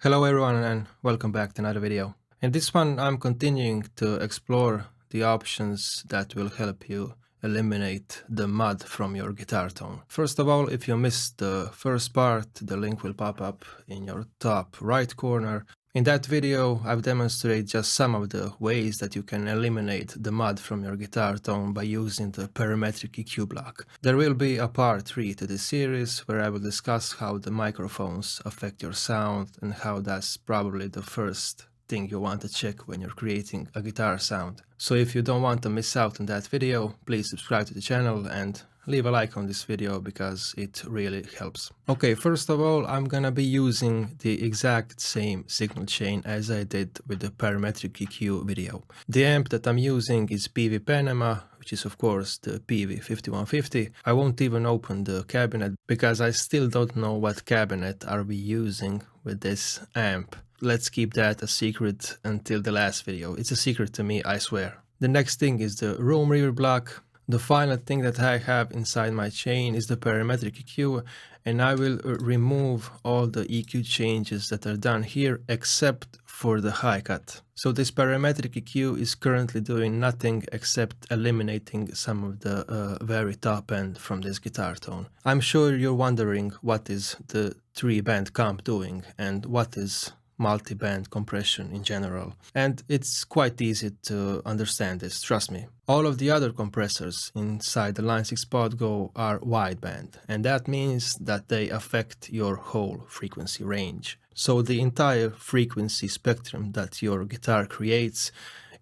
Hello everyone and welcome back to another video. In this one I'm continuing to explore the options that will help you eliminate the mud from your guitar tone. First of all, if you missed the first part, the link will pop up in your top right corner. In that video I've demonstrated just some of the ways that you can eliminate the mud from your guitar tone by using the Parametric EQ block. There will be a part 3 to this series where I will discuss how the microphones affect your sound and how that's probably the first thing you want to check when you're creating a guitar sound. So if you don't want to miss out on that video, please subscribe to the channel and leave a like on this video because it really helps. Okay, first of all, I'm gonna be using the exact same signal chain as I did with the Parametric EQ video. The amp that I'm using is PV Panama, which is of course the PV5150. I won't even open the cabinet because I still don't know what cabinet are we using with this amp. Let's keep that a secret until the last video. It's a secret to me, I swear. The next thing is the room reverb block. The final thing that I have inside my chain is the Parametric EQ, and I will remove all the EQ changes that are done here except for the high cut. So this Parametric EQ is currently doing nothing except eliminating some of the very top end from this guitar tone. I'm sure you're wondering what is the 3-band comp doing and what is multi-band compression in general. And it's quite easy to understand this, trust me. All of the other compressors inside the Line 6 pod go are wideband, and that means that they affect your whole frequency range. So the entire frequency spectrum that your guitar creates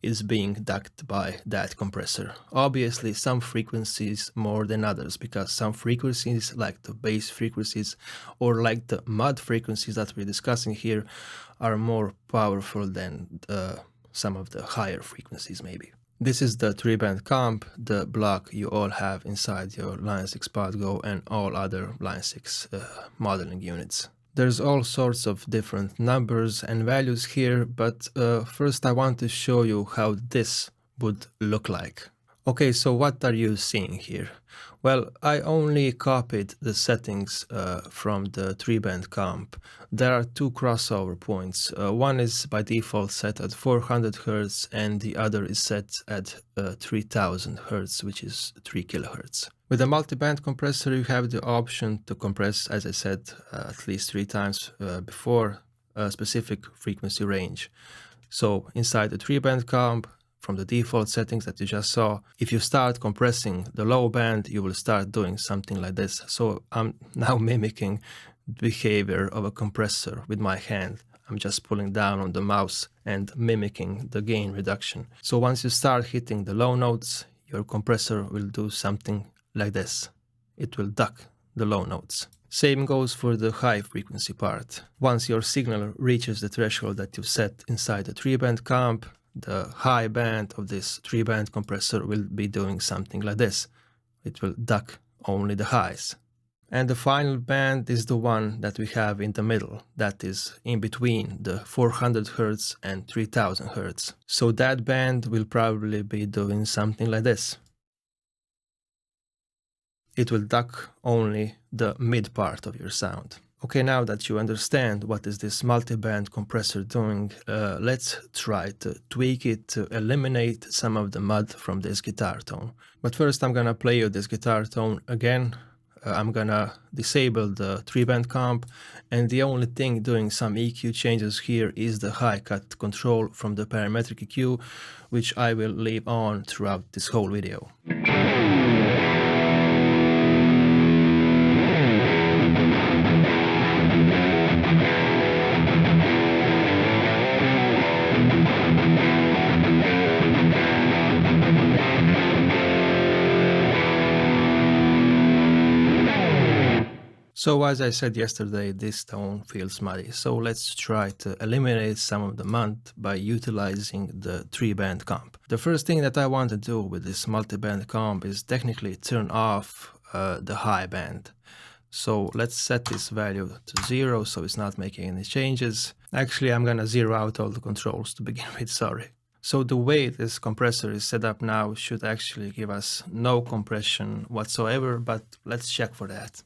is being ducked by that compressor. Obviously some frequencies more than others, because some frequencies like the bass frequencies or like the mud frequencies that we're discussing here are more powerful than some of the higher frequencies maybe. This is the 3-band comp, the block you all have inside your Line 6 pod go and all other Line 6 modeling units. There's all sorts of different numbers and values here, but first I want to show you how this would look like. Okay, so what are you seeing here? Well, I only copied the settings from the 3-band comp. There are two crossover points. One is by default set at 400 Hz and the other is set at 3000 Hz, which is 3 kHz. With a multi-band compressor, you have the option to compress, as I said, at least 3 times before a specific frequency range. So inside the 3-band comp, from the default settings that you just saw, if you start compressing the low band, you will start doing something like this. So I'm now mimicking the behavior of a compressor with my hand. I'm just pulling down on the mouse and mimicking the gain reduction. So once you start hitting the low notes, your compressor will do something like this. It will duck the low notes. Same goes for the high frequency part. Once your signal reaches the threshold that you've set inside the 3-band comp, the high band of this 3-band compressor will be doing something like this. It will duck only the highs. And the final band is the one that we have in the middle, that is in between the 400 Hz and 3000 Hz. So that band will probably be doing something like this. It will duck only the mid part of your sound. Okay, now that you understand what is this multi-band compressor doing, let's try to tweak it to eliminate some of the mud from this guitar tone. But first I'm gonna play you this guitar tone again. I'm gonna disable the 3-band comp, and the only thing doing some EQ changes here is the high cut control from the Parametric EQ, which I will leave on throughout this whole video. So as I said yesterday, this tone feels muddy, so let's try to eliminate some of the mud by utilizing the 3-band comp. The first thing that I want to do with this multi-band comp is technically turn off the high band. So let's set this value to 0 so it's not making any changes. Actually, I'm gonna zero out all the controls to begin with, sorry. So the way this compressor is set up now should actually give us no compression whatsoever, but let's check for that.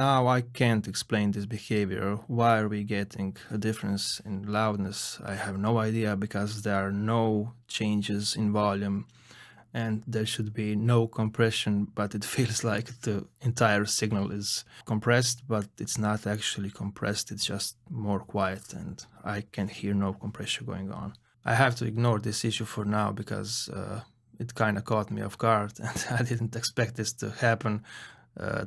Now I can't explain this behavior. Why are we getting a difference in loudness? I have no idea, because there are no changes in volume and there should be no compression, but it feels like the entire signal is compressed, but it's not actually compressed, it's just more quiet and I can hear no compression going on. I have to ignore this issue for now because it kind of caught me off guard and I didn't expect this to happen,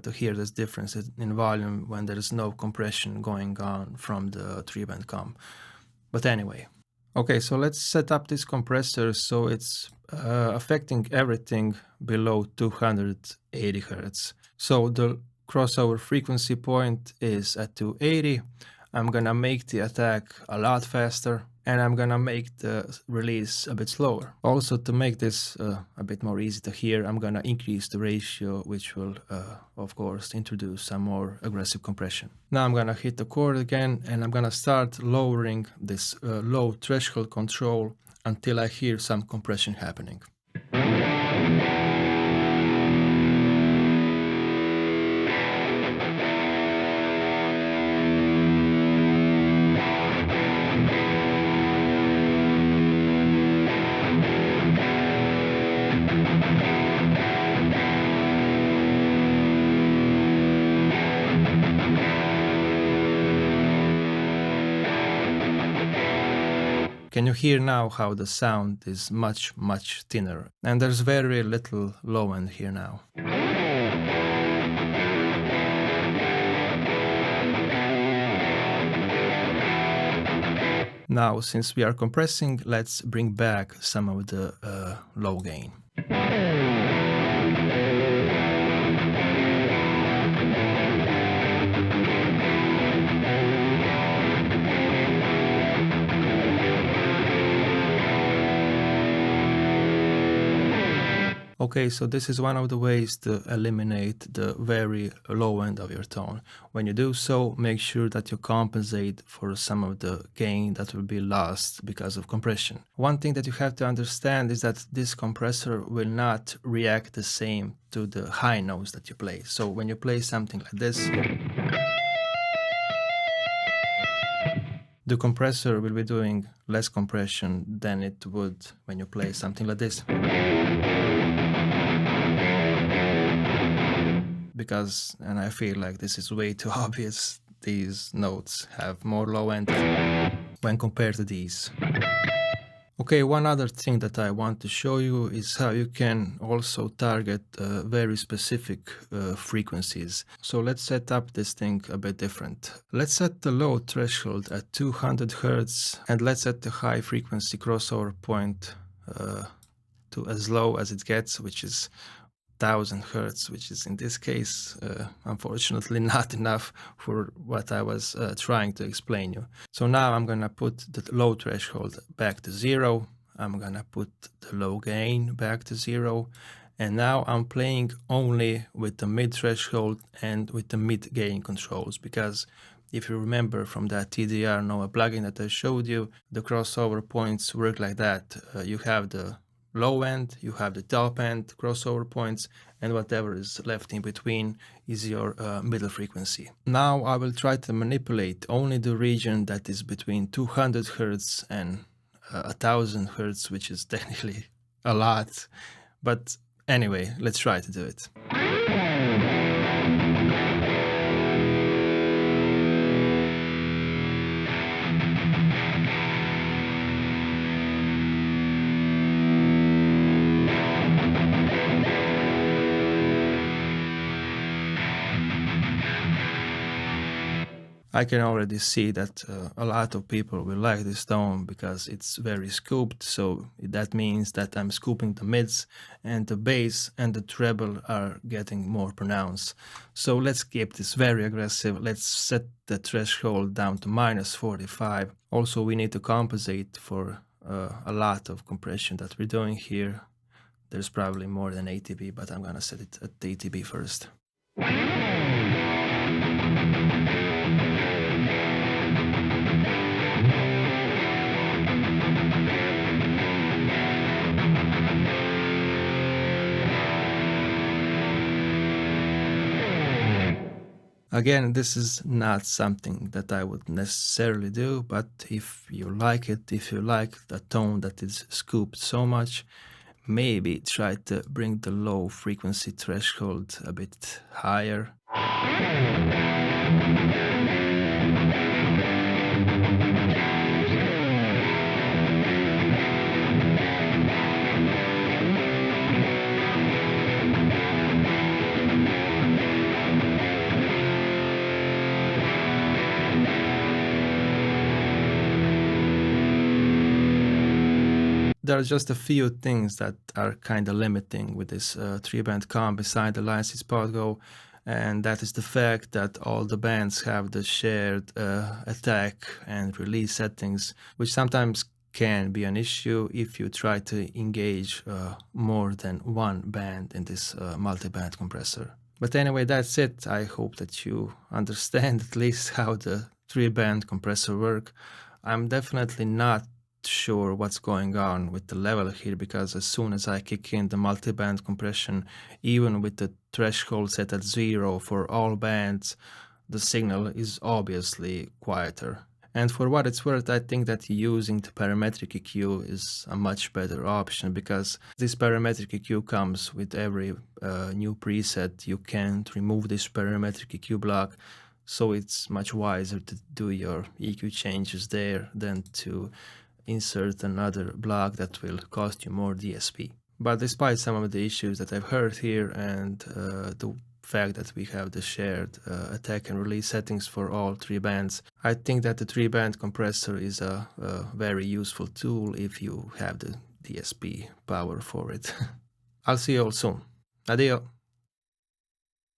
to hear this difference in volume when there is no compression going on from the 3-band comp. But anyway. Okay, so let's set up this compressor so it's affecting everything below 280 Hz. So the crossover frequency point is at 280. I'm gonna make the attack a lot faster and I'm gonna make the release a bit slower. Also, to make this a bit more easy to hear, I'm gonna increase the ratio, which will of course introduce some more aggressive compression. Now I'm gonna hit the chord again and I'm gonna start lowering this low threshold control until I hear some compression happening. Can you hear now how the sound is much thinner? And there's very little low end here now. Now, since we are compressing, let's bring back some of the low gain. Okay, so this is one of the ways to eliminate the very low end of your tone. When you do so, make sure that you compensate for some of the gain that will be lost because of compression. One thing that you have to understand is that this compressor will not react the same to the high notes that you play. So when you play something like this, the compressor will be doing less compression than it would when you play something like this. Because, and I feel like this is way too obvious, these notes have more low end when compared to these. Okay, one other thing that I want to show you is how you can also target very specific frequencies. So let's set up this thing a bit different. Let's set the low threshold at 200 Hz and let's set the high frequency crossover point to as low as it gets, which is 1000 Hz, which is in this case unfortunately not enough for what I was trying to explain you. So now I'm gonna put the low threshold back to 0, I'm gonna put the low gain back to 0, and now I'm playing only with the mid threshold and with the mid gain controls, because if you remember from that TDR Nova plugin that I showed you, the crossover points work like that. You have the low end, you have the top end crossover points, and whatever is left in between is your middle frequency. Now I will try to manipulate only the region that is between 200 Hz and 1000 Hz, which is technically a lot. But anyway, let's try to do it. I can already see that a lot of people will like this tone because it's very scooped, so that means that I'm scooping the mids and the bass and the treble are getting more pronounced. So let's keep this very aggressive. Let's set the threshold down to -45. Also, we need to compensate for a lot of compression that we're doing here. There's probably more than 80 dB, but I'm gonna set it at 80 dB first. Again, this is not something that I would necessarily do, but if you like it, if you like the tone that is scooped so much, maybe try to bring the low frequency threshold a bit higher. There are just a few things that are kind of limiting with this 3-band comp beside the license part go, and that is the fact that all the bands have the shared attack and release settings, which sometimes can be an issue if you try to engage more than one band in this multi-band compressor. But anyway, that's it. I hope that you understand at least how the 3-band compressor work. I'm definitely not sure what's going on with the level here, because as soon as I kick in the multi-band compression, even with the threshold set at 0 for all bands, the signal is obviously quieter. And for what it's worth, I think that using the parametric EQ is a much better option, because this parametric EQ comes with every new preset. You can't remove this parametric EQ block, so it's much wiser to do your EQ changes there than to insert another block that will cost you more DSP. But despite some of the issues that I've heard here and the fact that we have the shared attack and release settings for all 3 bands, I think that the 3-band compressor is a very useful tool if you have the DSP power for it. I'll see you all soon. Addio!